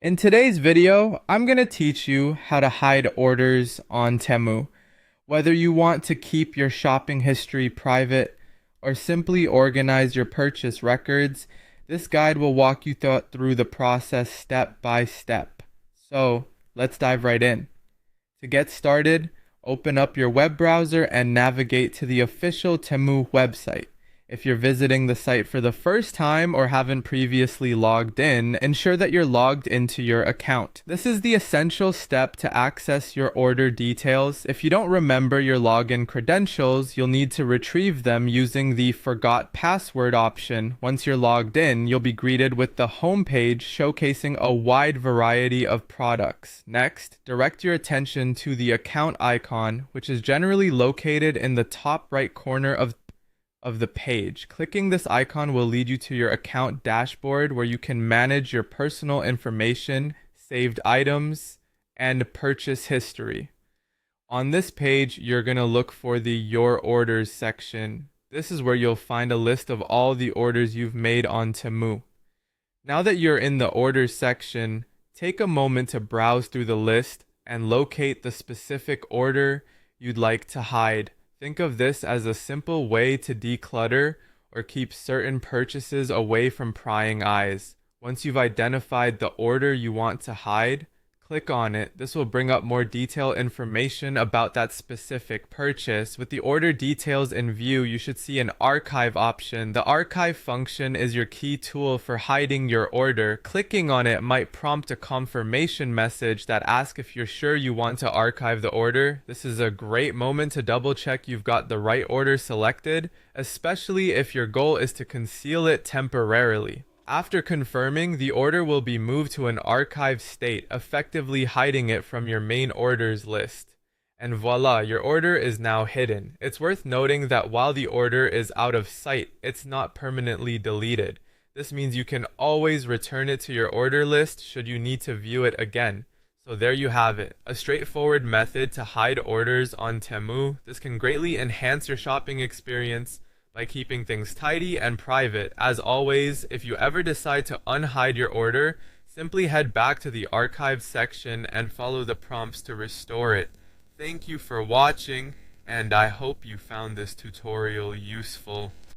In today's video, I'm going to teach you how to hide orders on Temu. Whether you want to keep your shopping history private or simply organize your purchase records, this guide will walk you through the process step by step. So, let's dive right in. To get started, open up your web browser and navigate to the official Temu website. If you're visiting the site for the first time or haven't previously logged in, ensure that you're logged into your account. This is the essential step to access your order details. If you don't remember your login credentials, you'll need to retrieve them using the Forgot Password option. Once you're logged in, you'll be greeted with the home page showcasing a wide variety of products. Next, direct your attention to the account icon, which is generally located in the top right corner of the page. Clicking this icon will lead you to your account dashboard where you can manage your personal information, saved items, and purchase history. On this page, you're going to look for the Your Orders section. This is where you'll find a list of all the orders you've made on Temu. Now that you're in the Orders section, take a moment to browse through the list and locate the specific order you'd like to hide. Think of this as a simple way to declutter or keep certain purchases away from prying eyes. Once you've identified the order you want to hide, click on it. This will bring up more detailed information about that specific purchase. With the order details in view, you should see an archive option. The archive function is your key tool for hiding your order. Clicking on it might prompt a confirmation message that asks if you're sure you want to archive the order. This is a great moment to double check you've got the right order selected, especially if your goal is to conceal it temporarily. After confirming, the order will be moved to an archive state, effectively hiding it from your main orders list. And voila, your order is now hidden. It's worth noting that while the order is out of sight, it's not permanently deleted. This means you can always return it to your order list should you need to view it again. So there you have it, a straightforward method to hide orders on Temu. This can greatly enhance your shopping experience by keeping things tidy and private. As always, if you ever decide to unhide your order, simply head back to the archive section and follow the prompts to restore it. Thank you for watching, and I hope you found this tutorial useful.